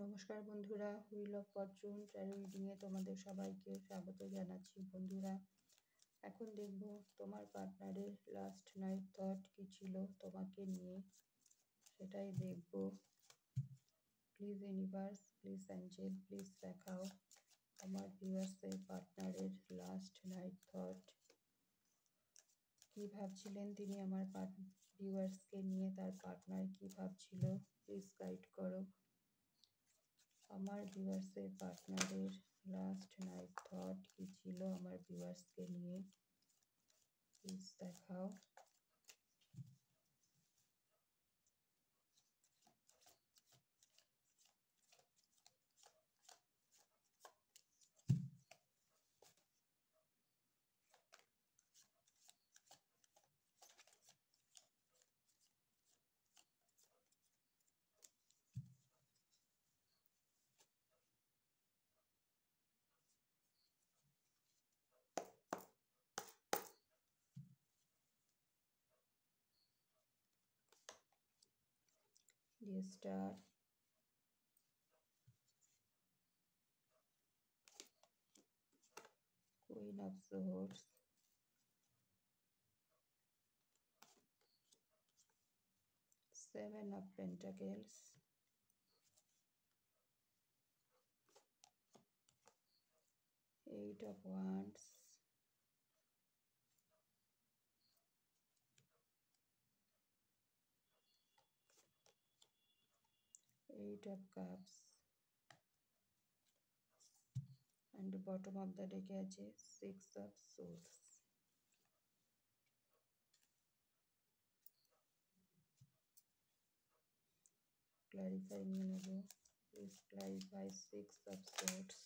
নমস্কার বন্ধুরা, wheel of Fortune taro রিডিংয়ে তোমাদের সবাইকে স্বাগত জানাচ্ছি। বন্ধুরা, এখন দেখব তোমার পার্টনারের লাস্ট নাইট থট কী ছিল তোমাকে নিয়ে, সেটাই দেখব। Please universe, please Angel, please দেখাও আমার ভিউয়ার্সের পার্টনারের লাস্ট নাইট থট। কী ভাবছিলেন তিনি আমার ভিউয়ার্সকে নিয়ে, তার পার্টনার কী ভাবছিল, প্লিজ গাইড করো। আমার ভিউয়ার্সের পার্টনারের লাস্ট নাইট থট কী ছিল আমার ভিউয়ার্সকে নিয়ে, প্লিজ দেখাও। The Star, Queen of Swords, Seven of Pentacles, Eight of Wands, Eight of Cups, and the bottom of the deck আছে Six of Swords. Clarify নিয়ে নেব, please clarify Six of Swords.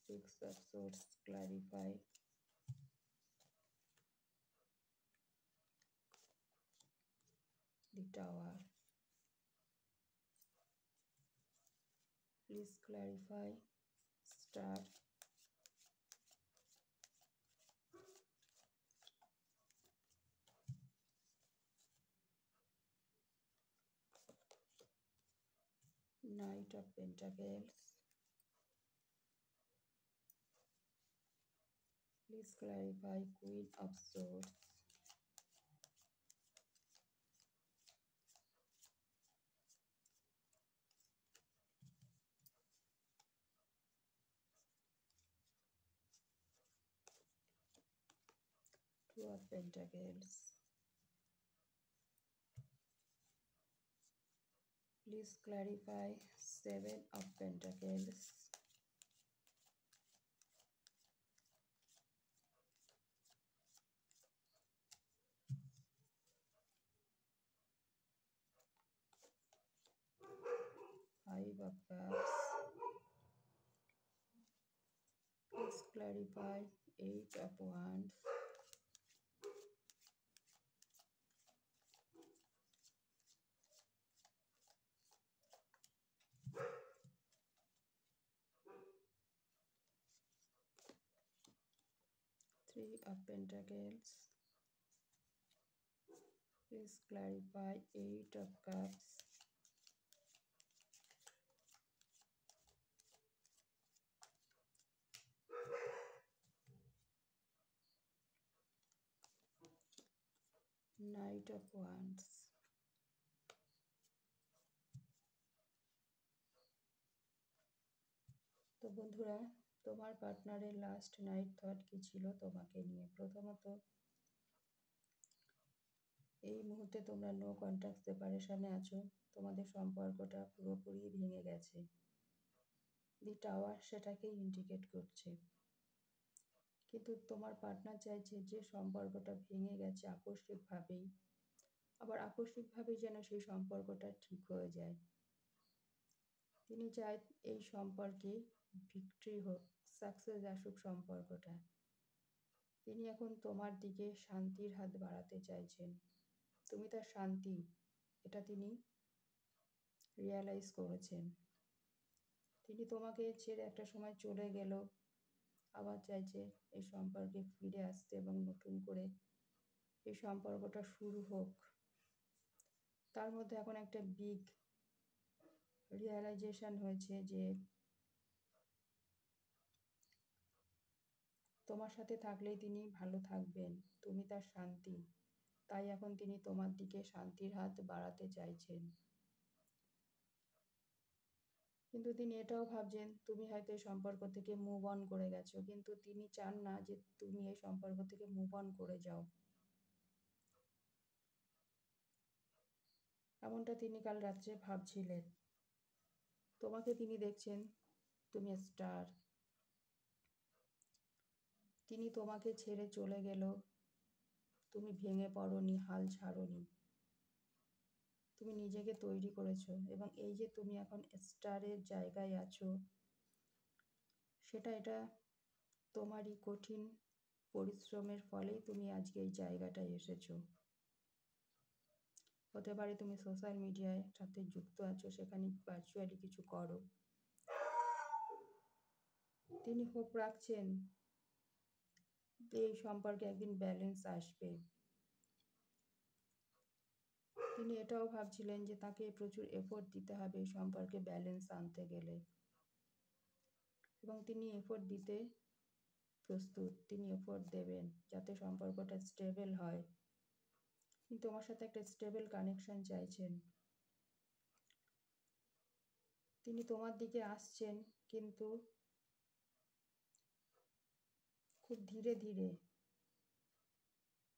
Six of Swords, clarify. The Tower, please clarify. Star, Knight of Pentacles, please clarify. Queen of Swords, Two of Pentacles, please clarify. Seven of Pentacles, Five of Cups, please clarify. Eight of Wands, Three of Pentacles, please clarify. Eight of Cups, Knight of Wands. তো বন্ধুরা, তোমার পার্টনারের last night thought কি ছিল তোমাকে নিয়ে? প্রথমত, এই মুহূর্তে তোমরা নো কন্ট্যাক্ট সেপারেশনে আছো, তোমাদের সম্পর্কটা পুরোপুরি ভেঙে গেছে। দি টাওয়ার সেটাকেই ইন্ডিকেট করছে। কিন্তু তোমার পার্টনার চাইছে যে সম্পর্কটা ভেঙে গেছে আকস্মিকভাবেই, আবার আকস্মিকভাবেই যেন সেই সম্পর্কটা ঠিক হয়ে যায়। তিনি চায় এই সম্পর্কে ভিক্টরি হোক, সাকসেস আসুক সম্পর্কটা। তিনি এখন তোমার দিকে শান্তির হাত বাড়াতে চাইছেন। তুমি তার শান্তি, এটা তিনি রিয়ালাইজ করেছেন। তিনি তোমাকে ছেড়ে একটা সময় চলে গেল, আবার চাইছে এই সম্পর্কে ফিরে আসতে এবং নতুন করে এই সম্পর্কটা শুরু হোক। তার মধ্যে এখন একটা বিগ রিয়ালাইজেশন হয়েছে যে তোমার সাথে থাকলেই তিনি ভালো থাকবেন, তুমি তার শান্তি। তাই এখন তিনি তোমার দিকে শান্তির হাত বাড়াতে চাইছেন। কিন্তু তিনি এটাও ভাবছেন তুমি হয়তো এই সম্পর্ক থেকে মুভ অন করে গেছো, কিন্তু তিনি চান না যে তুমি এই সম্পর্ক থেকে মুভ অন করে যাও। এমনটা তিনি কাল রাত্রে ভাবছিলেন। তোমাকে তিনি দেখছেন, তুমি স্টার। তিনি তোমাকে ছেড়ে চলে গেলেও তুমি ভেঙে পড়োনি, হাল ছাড়োনি। তুমি নিজেকে তৈরি করেছো, এবং এই যে তুমি এখন স্টারের জায়গায় আছো, এটা তোমারই কঠিন পরিশ্রমের ফলেই তুমি আজকে এই জায়গাটায় এসেছো। হতে পারে তুমি সোশ্যাল মিডিয়ায় সাথে যুক্ত আছো, সেখানে ভার্চুয়ালি কিছু করো। তিনি হোপ রাখছেন যে এই সম্পর্কে একদিন ব্যালেন্স আসবে। তিনি এটাও ভাবছিলেন যে তাকে প্রচুর এফোর্ট দিতে হবে এই সম্পর্কে ব্যালেন্স আনতে গেলে, এবং তিনি এফোর্ট দিতে প্রস্তুত। তিনি এফোর্ট দেবেন যাতে সম্পর্কটা স্টেবল হয়। তিনি তোমার সাথে একটা স্টেবল কানেকশন চাইছেন। তিনি তোমার দিকে আসছেন, কিন্তু খুব ধীরে ধীরে,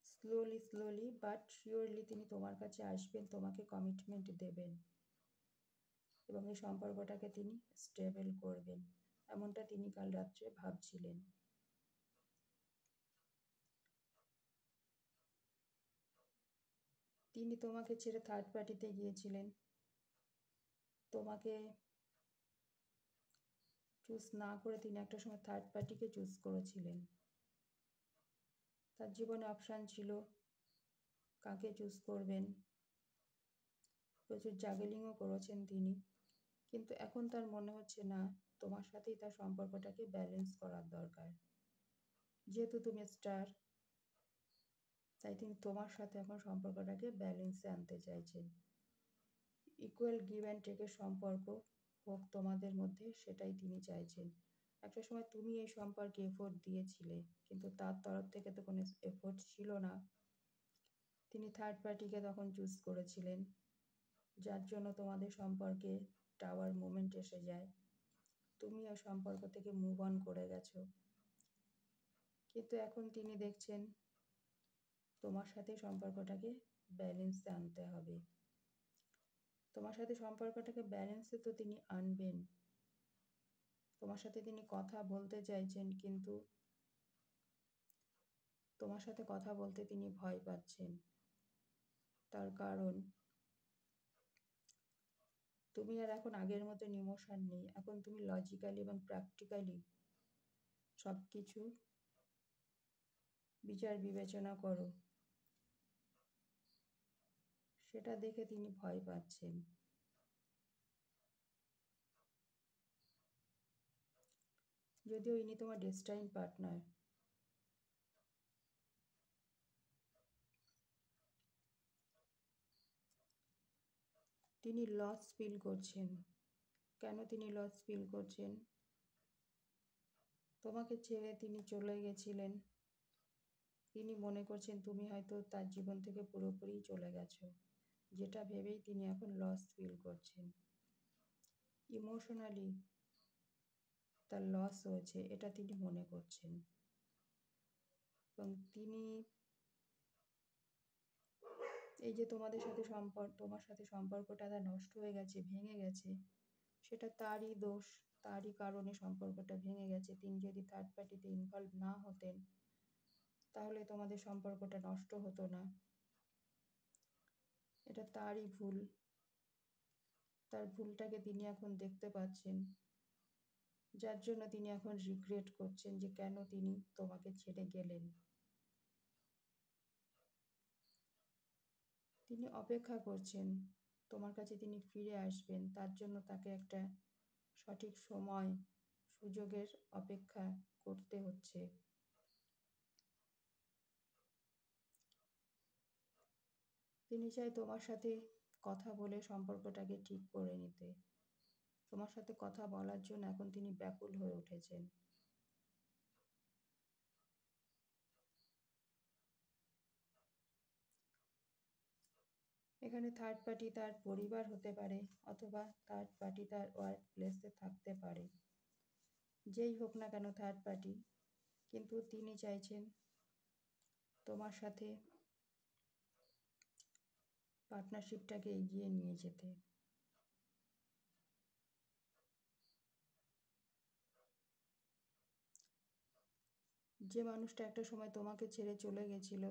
স্লোলি বাট শিওরলি তিনি তোমার কাছে আসবেন, তোমাকে কমিটমেন্ট দেবেন, এবং এই সম্পর্কটাকে তিনি স্টেবল করবেন। এমনটা তিনি কাল রাত্রে ভাবছিলেন। তিনি তোমাকে ছেড়ে থার্ড পার্টিতে গিয়েছিলেন। তোমাকে চুজ না করে তিনি একটা সময় থার্ড পার্টিকে চুজ করেছিলেন। তার জীবনে অপশান ছিল কাকে চুজ করবেন, প্রচুর জাগলিংও করেছেন তিনি। কিন্তু এখন তার মনে হচ্ছে না, তোমার সাথেই তার সম্পর্কটাকে ব্যালেন্স করার দরকার। যেহেতু তুমি স্টার, তাই তিনি তোমার সাথে এখন সম্পর্কটাকে ব্যালেন্সে আনতে চাইছেন। ইকুয়াল গিভ অ্যান্ড টেকের সম্পর্ক হোক তোমাদের মধ্যে, সেটাই তিনি চাইছেন। একটা সময় তুমি এই সম্পর্কে এফোর্ট দিয়েছিলে, কিন্তু তার তরফ থেকে তো কোনো এফোর্ট ছিল না। তিনি থার্ড পার্টিকে তখন চুজ করেছিলেন, যার জন্য তোমাদের সম্পর্কে টাওয়ার মোমেন্ট এসে যায়। তুমি ওই সম্পর্ক থেকে মুভ অন করে গেছো। কিন্তু এখন তিনি দেখছেন তোমার সাথে সম্পর্কটাকে ব্যালেন্সে আনতে হবে। তোমার সাথে সম্পর্কটাকে ব্যালেন্সে তো তিনি আনবেন। তোমার সাথে তিনি কথা বলতে চাইছেন, কিন্তু তোমার সাথে কথা বলতে তিনি ভয় পাচ্ছেন। তার কারণ তুমি আর এখন আগের মতন ইমোশন নেই। এখন তুমি লজিক্যালি এবং প্র্যাকটিক্যালি সব কিছু বিচার বিবেচনা করো। সেটা দেখে তিনি ভয় পাচ্ছেন। যদিও ইনি তোমার ডেস্টাইন পার্টনার। তিনি লস ফিল করছেন। কেন তিনি লস ফিল করছেন? তোমাকে ছেড়ে তিনি চলে গেছিলেন। তিনি মনে করছেন তুমি হয়তো তার জীবন থেকে পুরোপুরি চলে গেছো, যেটা ভেবেই তিনি এখন লস ফিল করছেন। ইমোশনালি তার লস হয়েছে, এটা তিনি মনে করছেন। এবং তিনি এই যে তোমার সাথে সম্পর্কটা তার নষ্ট হয়ে গেছে, ভেঙে গেছে, সেটা তারই দোষ। তারই কারণে সম্পর্কটা ভেঙে গেছে। তিনি যদি থার্ড পার্টিতে ইনভলভ না হতেন, তাহলে তোমাদের সম্পর্কটা নষ্ট হতো না। এটা তারই ভুল। তার ভুলটাকে তিনি এখন দেখতে পাচ্ছেন, যার জন্য তিনি এখন রিগ্রেট করছেন যে কেন তিনি তোমাকে ছেড়ে গেলেন। তিনি অপেক্ষা করছেন, তোমার কাছে তিনি ফিরে আসবেন। তার জন্য তাকে একটা সঠিক সময়, সুযোগের অপেক্ষা করতে হচ্ছে। তিনি চাই তোমার সাথে কথা বলে সম্পর্কটাকে ঠিক করে নিতে। তোমার সাথে কথা বলার জন্য এখন তিনি ব্যাকুল হয়ে উঠেছেন। এখানে থার্ড পার্টি তার পরিবার হতে পারে, অথবা থার্ড পার্টি তার ওয়ার্ক প্লেসে থাকতে পারে। যেই হোক না কেন থার্ড পার্টি, কিন্তু তিনি চাইছেন তোমার সাথে পার্টনারশিপটাকে এগিয়ে নিয়ে যেতে। যে মানুষটা একটা সময় তোমাকে ছেড়ে চলে গেছিল,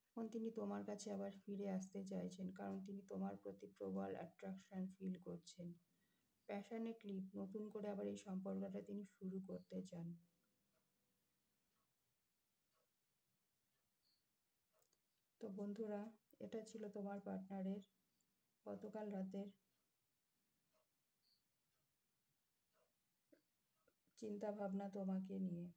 এখন তিনি তোমার কাছে আবার ফিরে আসতে চাইছেন, কারণ তিনি তোমার প্রতি প্রবল অ্যাট্রাকশন ফিল করছেন। প্যাশনেটলি নতুন করে আবার এই সম্পর্কটা তিনি শুরু করতে চান। তো বন্ধুরা, এটা ছিল তোমার পার্টনারের গতকাল রাতের চিন্তা ভাবনা তোমাকে নিয়ে।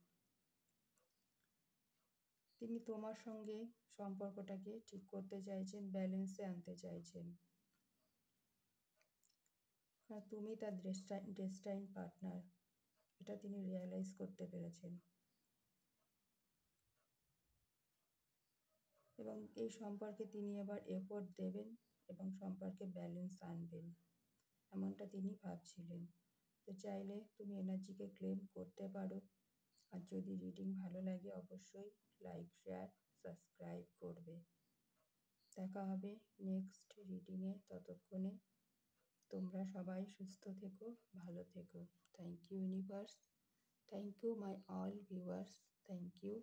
তিনি তোমার সঙ্গে সম্পর্কটাকে ঠিক করতে চাইছেন, ব্যালেন্সে আনতে চাইছেন। আর তুমি তার ডেস্টাইন পার্টনার, এটা তিনি রিয়ালাইজ করতে পেরেছেন, এবং এই সম্পর্কে তিনি এবার এফোর্ট দেবেন এবং সম্পর্কে ব্যালেন্স আনবেন, এমনটা তিনি ভাবছিলেন। তো চাইলে তুমি এনার্জিকে ক্লেম করতে পারো। আর যদি রিডিং ভালো লাগে অবশ্যই লাইক, শেয়ার, সাবস্ক্রাইব করবে। দেখা হবে নেক্সট রিডিংয়ে। ততক্ষণে তোমরা সবাই সুস্থ থেকো, ভালো থেকো। Thank you universe, thank you my all viewers, thank you.